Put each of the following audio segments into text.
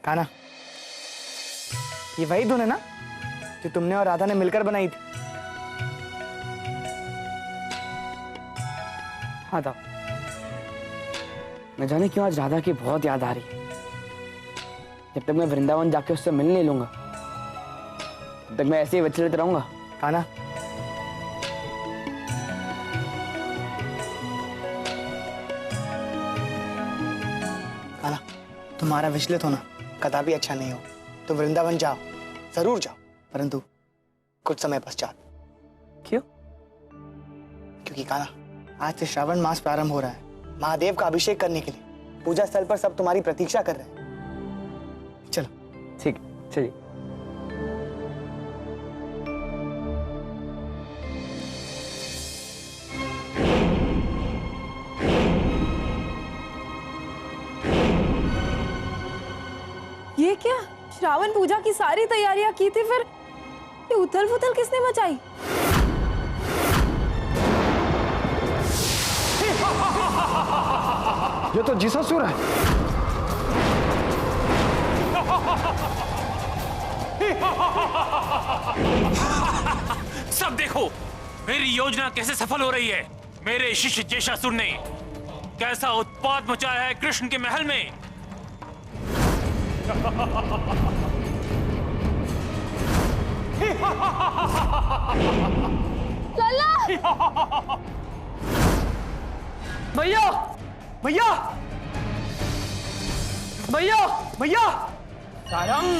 कान्हा, ये वही धुन है ना जो तुमने और राधा ने मिलकर बनाई थी? हाँ था। न जाने क्यों आज राधा की बहुत याद आ रही है। जब तक मैं वृंदावन जाके उससे मिल नहीं लूंगा तब तक मैं ऐसे ही विचलित रहूंगा। कान्हा, कान्हा, तुम्हारा विचलित होना कदापि अच्छा नहीं हो। तो वृंदावन जाओ, जरूर जाओ, परंतु कुछ समय पश्चात। क्यों? क्योंकि कान्हा, आज से श्रावण मास प्रारंभ हो रहा है। महादेव का अभिषेक करने के लिए पूजा स्थल पर सब तुम्हारी प्रतीक्षा कर रहे हैं। चलो। ठीक, चलिए। ये क्या? श्रावण पूजा की सारी तैयारियां की थी, फिर ये उथल-पुथल किसने मचाई? ये तो जीससुर है। सब देखो मेरी योजना कैसे सफल हो रही है। मेरे शिष्य जैशासुर ने कैसा उत्पात मचाया है कृष्ण के महल में। लल्ला! भैया, भैया, भैया, भैया, सारंग!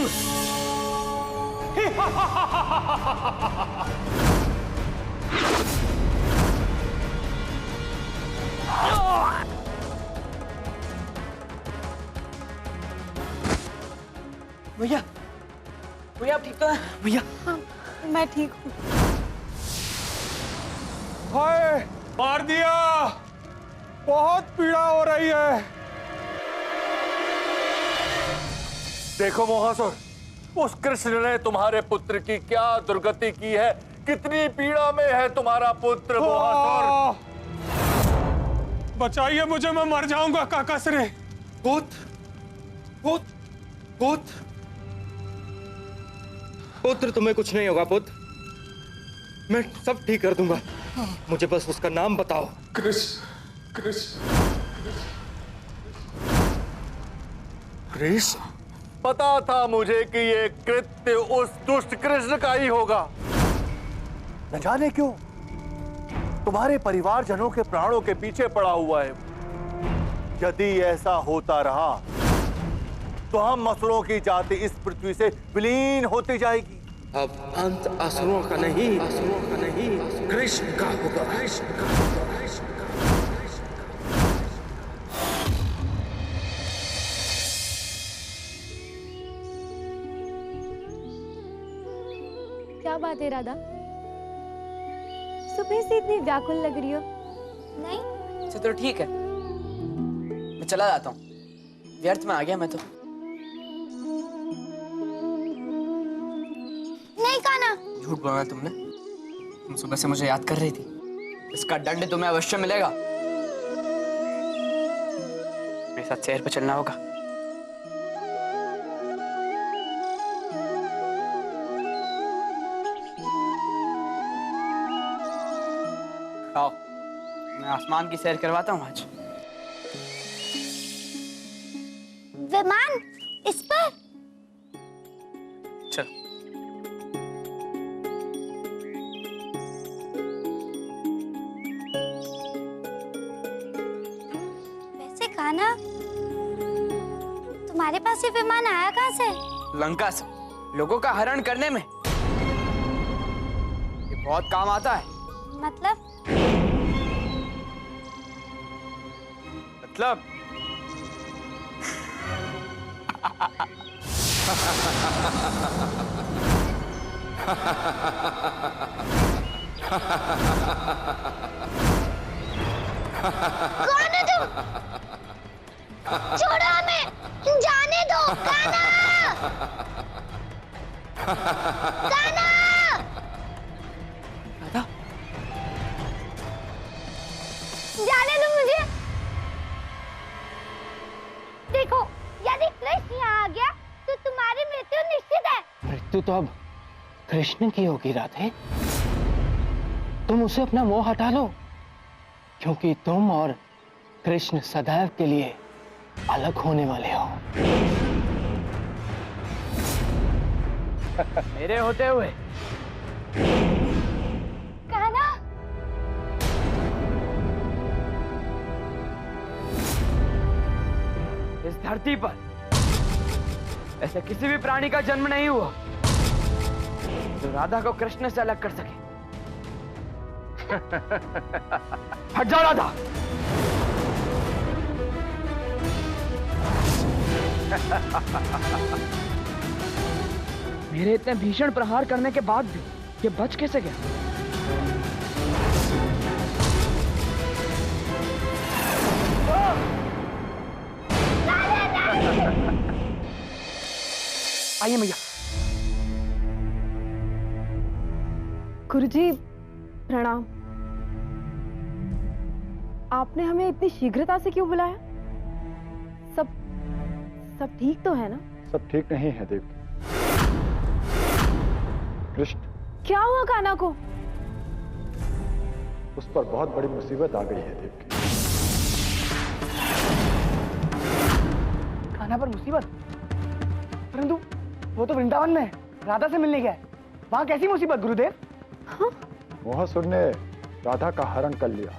भैया, भैया आप ठीक तो हैं? भैया, हाँ, मैं ठीक हूँ। हाय, मार दिया। बहुत पीड़ा हो रही है। देखो मोहासुर, उस कृष्ण ने तुम्हारे पुत्र की क्या दुर्गति की है। कितनी पीड़ा में है तुम्हारा पुत्र मोहासुर। बचाइए मुझे, मैं मर जाऊंगा काकासुर। पुत्र, पुत्र, पुत्र, पुत्र तुम्हें कुछ नहीं होगा पुत्र। मैं सब ठीक कर दूंगा। मुझे बस उसका नाम बताओ। कृष्ण, कृष्ण, कृष्ण? पता था मुझे कि ये कृत्य उस दुष्ट कृष्ण का ही होगा। न जाने क्यों तुम्हारे परिवारजनों के प्राणों के पीछे पड़ा हुआ है। यदि ऐसा होता रहा तो हम असुरों की जाति इस पृथ्वी से विलीन होती जाएगी। अब अंत असुरों का नहीं, कृष्ण का होगा। क्या बात है राधा? सुबह से इतनी व्याकुल लग रही हो। नहीं, अच्छा तो ठीक है, मैं चला जाता हूँ। व्यर्थ में आ गया मैं तो। नहीं कान्हा। झूठ बोला तुमने। तुम सुबह से मुझे याद कर रही थी। इसका दंड तुम्हें अवश्य मिलेगा। मेरे साथ सैर पे चलना होगा। आओ, मैं आसमान की सैर करवाता हूँ आज। विमान इस पर? चलो। वैसे कान्हा, तुम्हारे पास ये विमान आया कहाँ से? लंका से लोगों का हरण करने में ये बहुत काम आता है। मतलब? मतलब कौन है तुम? छोड़ो हमें, जाने दो। कान्हा! कान्हा! राधा, जाने दो मुझे। देखो, यदि कृष्ण यहाँ आ गया तू तो अब कृष्ण की होगी राधे। तुम उसे अपना मोह हटा लो, क्योंकि तुम और कृष्ण सदैव के लिए अलग होने वाले हो। मेरे होते हुए कान्हा, इस धरती पर ऐसे किसी भी प्राणी का जन्म नहीं हुआ जो राधा को कृष्ण से अलग कर सके। हट जाओ राधा। मेरे इतने भीषण प्रहार करने के बाद भी ये बच कैसे गया? आइए भैया। गुरुजी प्रणाम। आपने हमें इतनी शीघ्रता से क्यों बुलाया? सब ठीक तो है ना? सब ठीक नहीं है देवकी। कृष्ण, क्या हुआ कान्हा को? उस पर बहुत बड़ी मुसीबत आ गई है देवकी। कान्हा पर मुसीबत? परंतु वो तो वृंदावन में है, राधा से मिलने गया है। वहां कैसी मुसीबत गुरुदेव? हाँ? मोहासुर ने राधा का हरण कर लिया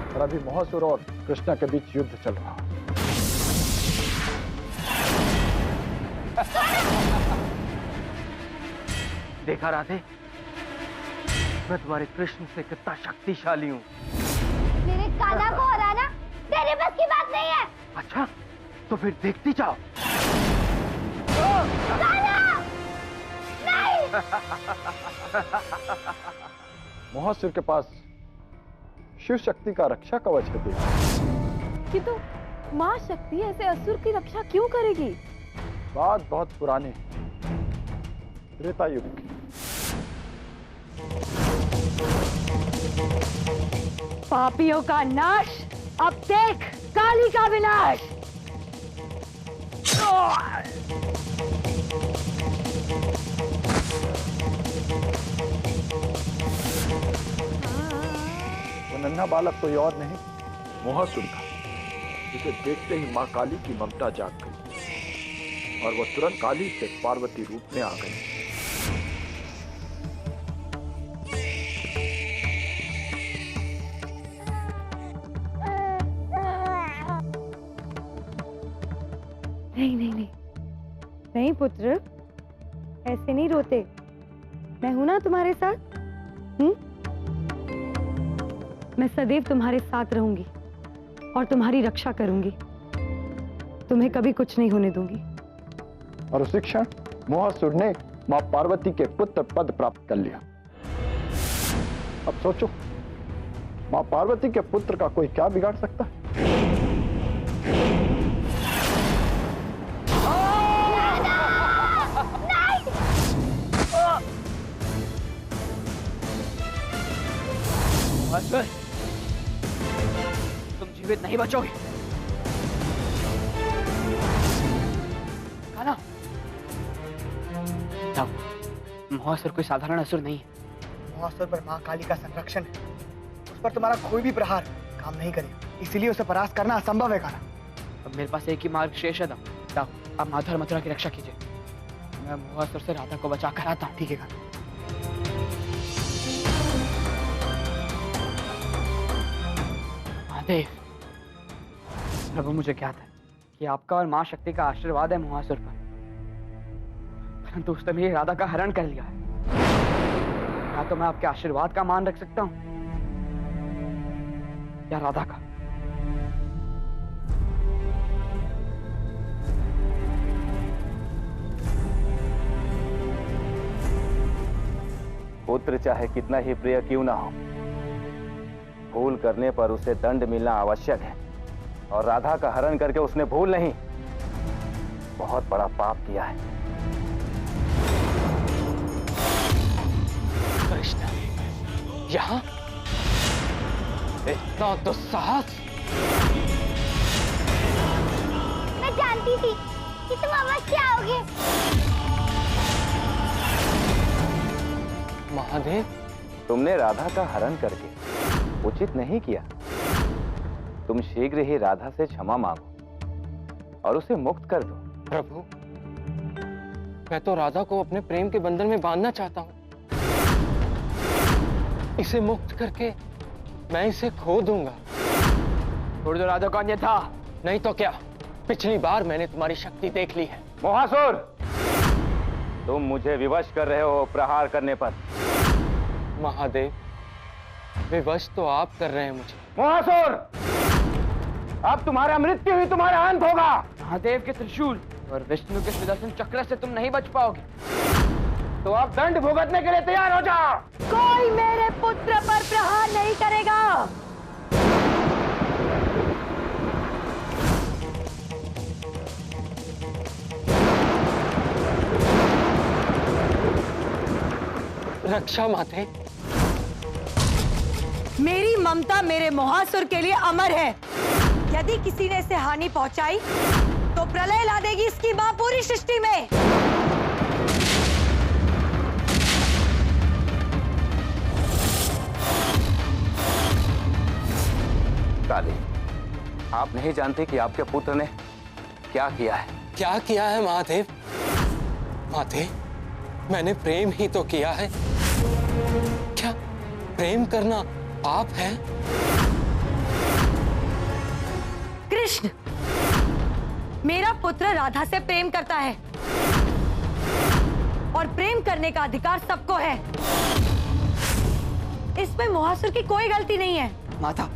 और अभी मोहासुर और कृष्ण के बीच युद्ध चल रहा है। देखा राधे, मैं तुम्हारे कृष्ण से कितना शक्तिशाली हूँ। मेरे कान्हा को हराना तेरे बस की बात नहीं है। अच्छा, तो फिर देखती जाओ। मोहासुर के पास शिव शक्ति का रक्षा कवच है देवी। कि तो माँ शक्ति ऐसे असुर की रक्षा क्यों करेगी? बात बहुत पुरानी है, त्रेता युग की। पापियों का नाश, अब देख काली का विनाश। वो नन्हा बालक कोई और नहीं, मोहासुर था, जिसे देखते ही माँ काली की ममता जाग गई और वो तुरंत काली से पार्वती रूप में आ गई। नहीं नहीं नहीं नहीं पुत्र, ऐसे नहीं रोते। मैं हूं ना तुम्हारे साथ। मैं सदैव तुम्हारे साथ रहूंगी और तुम्हारी रक्षा करूंगी। तुम्हें कभी कुछ नहीं होने दूंगी। और उसी क्षण मोहासुर ने मां पार्वती के पुत्र पद प्राप्त कर लिया। अब सोचो, मां पार्वती के पुत्र का कोई क्या बिगाड़ सकता है? तुम जीवित नहीं बचोगे। कान्हा, जाओ, मोहासुर कोई साधारण असुर नहीं है। मोहासुर पर माँ काली का संरक्षण है। उस पर तुम्हारा कोई भी प्रहार काम नहीं करेगा, इसीलिए उसे परास्त करना असंभव है कान्हा। अब मेरे पास एक ही मार्ग शेष है। जाओ, आप माधव और मथुरा की रक्षा कीजिए। मैं मोहासुर से राधा को बचा कर आता हूँ। ठीक है कान्हा। महादेव, प्रभु, मुझे ज्ञात है कि आपका और माँ शक्ति का आशीर्वाद है मोहासुर पर, परंतु उसने मेरी राधा का हरण कर लिया है। या तो मैं आपके आशीर्वाद का मान रख सकता हूँ या राधा का। पुत्र चाहे कितना ही प्रिय क्यों ना हो, भूल करने पर उसे दंड मिलना आवश्यक है। और राधा का हरण करके उसने भूल नहीं, बहुत बड़ा पाप किया है। कृष्ण, यहाँ इतना दुस्साहस! मैं जानती थी कि तुम अवश्य आओगे। महादेव, तुमने राधा का हरण करके उचित नहीं किया। तुम शीघ्र ही राधा से क्षमा मांगो और उसे मुक्त कर दो। प्रभु, मैं तो राधा को अपने प्रेम के बंधन में बांधना चाहता हूँ। इसे मुक्त करके मैं इसे खो दूंगा। छोड़ दो राधा को, अन्यथा। नहीं तो क्या, पिछली बार मैंने तुम्हारी शक्ति देख ली है। मोहासुर, तुम मुझे विवश कर रहे हो प्रहार करने पर। महादेव, विवश तो आप कर रहे हैं मुझे। मोहासुर, अब तुम्हारा मृत्यु ही तुम्हारा अंत होगा। महादेव के त्रिशूल और विष्णु के सुदर्शन चक्र से तुम नहीं बच पाओगे। तो आप दंड भुगतने के लिए तैयार हो जाओ। कोई मेरे पुत्र पर प्रहार नहीं करेगा। रक्षा माते। मेरी ममता मेरे मोहासुर के लिए अमर है। यदि किसी ने इसे हानि पहुंचाई तो प्रलय ला देगी इसकी मां पूरी सृष्टि में। काली, आप नहीं जानते कि आपके पुत्र ने क्या किया है। क्या किया है महादेव? माते, मैंने प्रेम ही तो किया है। क्या प्रेम करना पाप है? कृष्ण, मेरा पुत्र राधा से प्रेम करता है और प्रेम करने का अधिकार सबको है। इसमें मोहासुर की कोई गलती नहीं है। माता,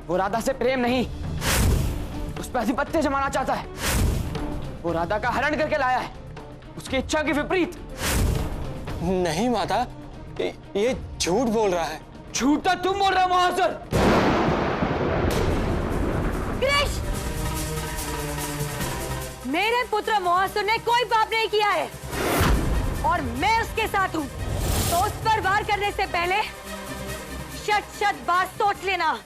वो राधा से प्रेम नहीं, उस पर आधिपत्य जमाना चाहता है। वो राधा का हरण करके लाया है, उसकी इच्छा के विपरीत। नहीं माता, ये झूठ बोल रहा है। झूठ तो तुम बोल रहे हो मोहासुर। कृष्ण, मेरे पुत्र मोहासुर ने कोई पाप नहीं किया है और मैं उसके साथ हूं, तो उस पर वार करने से पहले शत बात सोच लेना।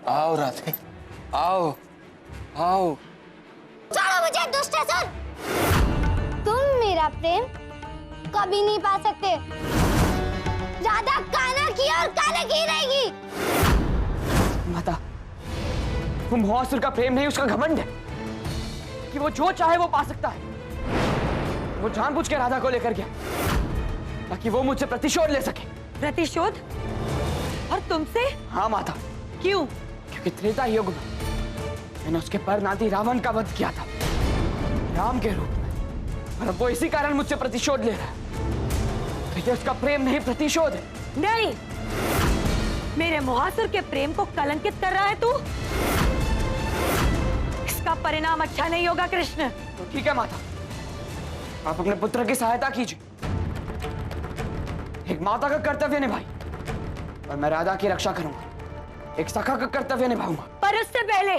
आओ राधे, आओ आओ। छोड़ो मुझे दुष्टासुर। तुम मेरा प्रेम कभी नहीं पा सकते। राधा कान्हा की और कान्हा की रहेगी। माता, वो मोहासुर का प्रेम नहीं, उसका घमंड है कि वो जो चाहे वो पा सकता है। वो जानबूझ के राधा को लेकर गया ताकि वो मुझसे प्रतिशोध ले सके। प्रतिशोध? और तुमसे? हाँ माता। क्यों? क्योंकि त्रेता युग में मैंने उसके परनाती रावण का वध किया था, राम के रूप में, और अब वो इसी कारण मुझसे प्रतिशोध ले रहा है। तो ये उसका प्रेम नहीं, प्रतिशोध है। नहीं, मेरे मोहासुर के प्रेम को कलंकित कर रहा है तू। इसका परिणाम अच्छा नहीं होगा कृष्ण। तो ठीक है माता, आप अपने पुत्र की सहायता कीजिए। एक माता का कर्तव्य निभाई और मैं राधा की रक्षा करूंगा। एक सखा का कर्तव्य निभाऊंगा। पर उससे पहले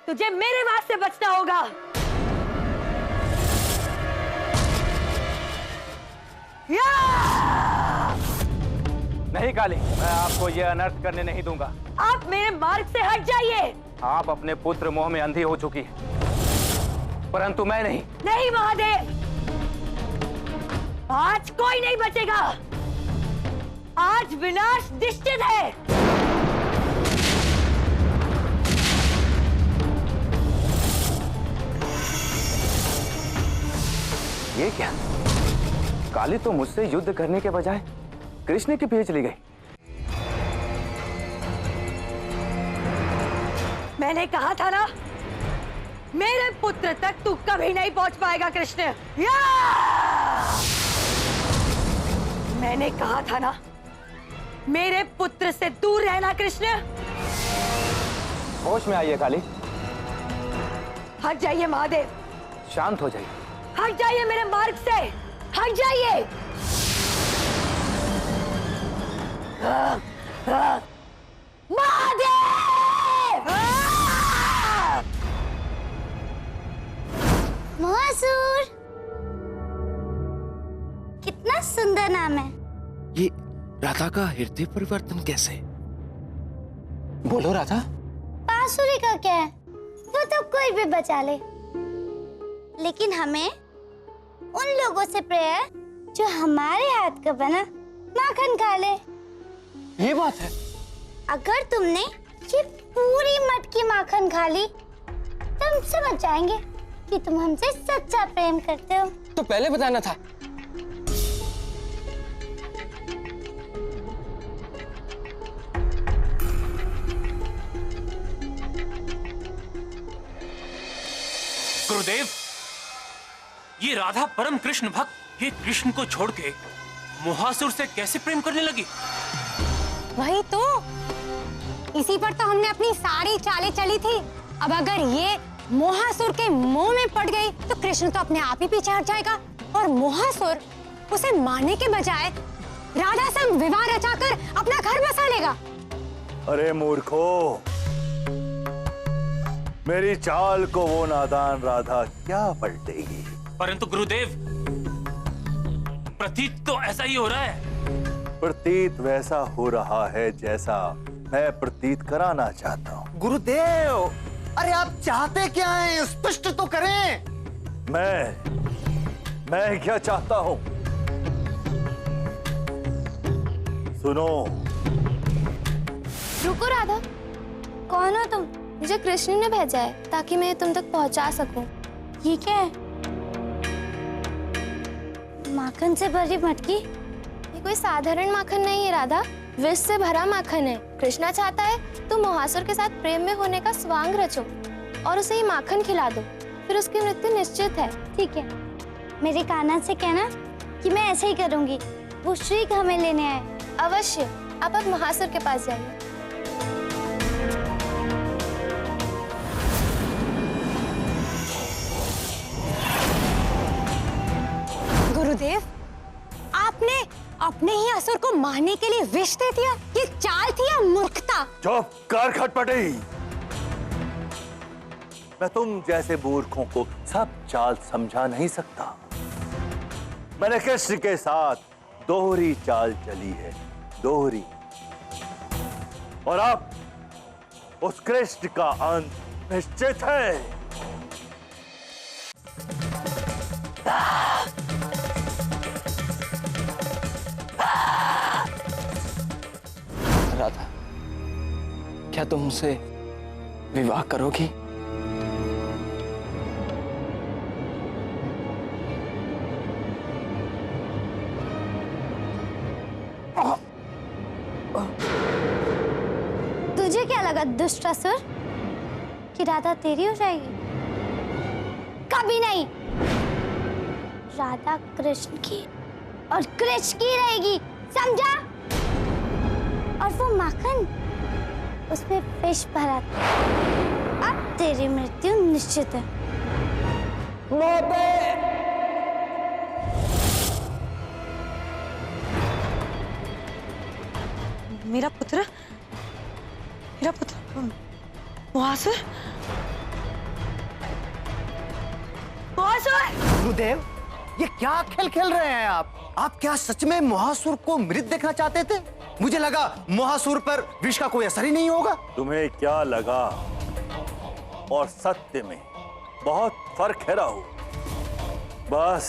तुझे मेरे वार से बचना होगा। नहीं काली, मैं आपको यह अनर्थ करने नहीं दूंगा। आप मेरे मार्ग से हट जाइए। आप अपने पुत्र मोह में अंधी हो चुकी है, परंतु मैं नहीं। नहीं महादेव, आज कोई नहीं बचेगा। आज विनाश निश्चित है। ये क्या? काली तो मुझसे युद्ध करने के बजाय कृष्ण के पीछे चली गई। मैंने कहा था ना, मेरे पुत्र तक तू कभी नहीं पहुंच पाएगा कृष्ण। मैंने कहा था ना, मेरे पुत्र से दूर रहना कृष्ण। होश में आइए काली। हट जाइए महादेव। शांत हो जाइए। हट जाइए मेरे मार्ग से। हट जाइए। महादेव! दुष्टासुर। कितना सुंदर नाम है। ये राधा का हृदय परिवर्तन कैसे? बोलो राधा। बांसुरी का क्या है, वो तो कोई भी बचा ले, लेकिन हमें उन लोगों से प्रेम है जो हमारे हाथ का बना माखन खा ले। ये बात है। अगर तुमने ये पूरी मटकी माखन खा ली तो हम समझ जाएंगे कि तुम हमसे सच्चा प्रेम करते हो। तो पहले बताना था। गुरुदेव, ये राधा परम कृष्ण भक्त ये कृष्ण को छोड़ के मोहासुर से कैसे प्रेम करने लगी? वही तो, इसी पर तो हमने अपनी सारी चालें चली थी। अब अगर ये मोहासुर के मुंह में पड़ गई तो कृष्ण तो अपने आप ही पीछे हट जाएगा और मोहासुर उसे मारने के बजाय राधा संग विवाह रचाकर अपना घर बसा लेगा। अरे मूर्खो, मेरी चाल को वो नादान राधा क्या पलटेगी? परंतु गुरुदेव, प्रतीत तो ऐसा ही हो रहा है। प्रतीत वैसा हो रहा है जैसा मैं प्रतीत कराना चाहता हूँ। गुरुदेव, अरे आप चाहते क्या हैं? स्पष्ट तो करें। मैं क्या चाहता हूँ? सुनो। रुको राधा, कौन हो तुम? मुझे कृष्ण ने भेजा है ताकि मैं तुम तक पहुंचा सकूं। ये क्या है? माखन से भरी मटकी? ये कोई साधारण माखन नहीं है राधा, विष से भरा माखन है। कृष्णा चाहता है तुम मोहासुर के साथ प्रेम में होने का स्वांग रचो और उसे ये माखन खिला दो, फिर उसकी मृत्यु निश्चित है। ठीक है, मेरे कान्हा से कहना कि मैं ऐसे ही करूंगी। वो श्री हमें लेने आए। अवश्य, आप अब मोहासुर के पास जाइए। गुरुदेव, आपने अपने ही असुर को मारने के लिए विष दे दिया। ये चाल थी या मूर्खता? चुप कर खटपटी। मैं तुम जैसे मूर्खों को सब चाल समझा नहीं सकता। मैंने कृष्ण के साथ दोहरी चाल चली है, दोहरी। और अब उस कृष्ण का अंत निश्चित है। राधा, क्या तुम मुझसे विवाह करोगी? तुझे क्या लगा दुष्टासुर कि राधा तेरी हो जाएगी? कभी नहीं। राधा कृष्ण की और कृष्ण की रहेगी, समझा? और वो माखन, उसमें विष भरा था। अब तेरी मृत्यु निश्चित है। मेरा पुत्र मोहासुर। गुरुदेव, ये क्या खेल खेल रहे हैं आप? आप क्या सच में मोहासुर को मृत देखना चाहते थे? मुझे लगा मोहासुर पर विष का कोई असर ही नहीं होगा। तुम्हें क्या लगा और सत्य में बहुत फर्क है राहु। बस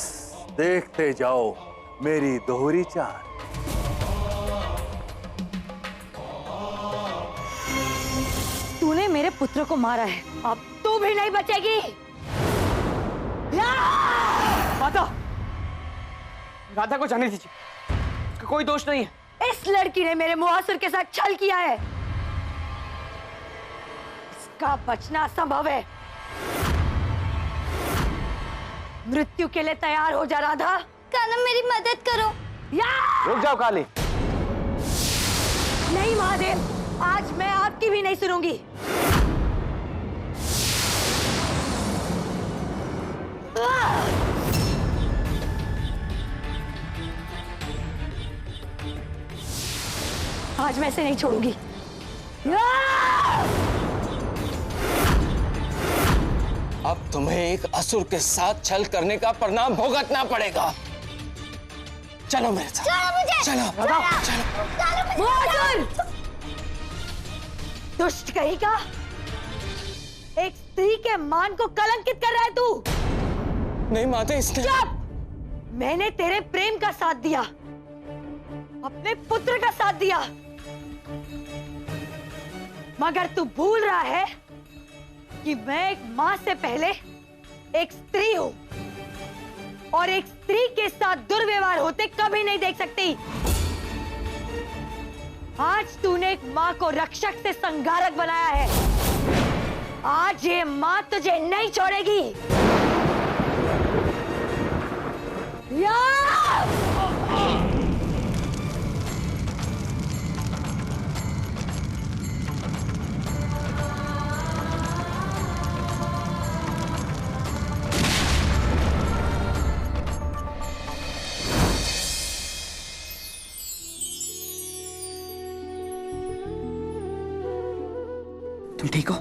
देखते जाओ मेरी दोहरी चाल। तूने मेरे पुत्र को मारा है, अब तू भी नहीं बचेगी। माता, राधा को जाने दीजिए, उसका कोई दोष नहीं है। इस लड़की ने मेरे मोहासुर के साथ छल किया है, इसका बचना असंभव है। मृत्यु के लिए तैयार हो जा राधा। कान्हा, मेरी मदद करो। रुक जाओ काली। नहीं महादेव, आज मैं आपकी भी नहीं सुनूंगी। आज मैं इसे नहीं छोड़ूंगी। अब तुम्हें एक असुर के साथ छल करने का परिणाम भुगतना पड़ेगा। चलो मेरे साथ। चलो मुहासुर! दुष्ट कहेगा, एक स्त्री के मान को कलंकित कर रहा है तू। नहीं माते, इसने चुप! मैंने तेरे प्रेम का साथ दिया, अपने पुत्र का साथ दिया, मगर तू भूल रहा है कि मैं एक मां से पहले एक स्त्री हूं और एक स्त्री के साथ दुर्व्यवहार होते कभी नहीं देख सकती। आज तूने एक मां को रक्षक से संघारक बनाया है, आज ये मां तुझे नहीं छोड़ेगी। या! तुम ठीक हो?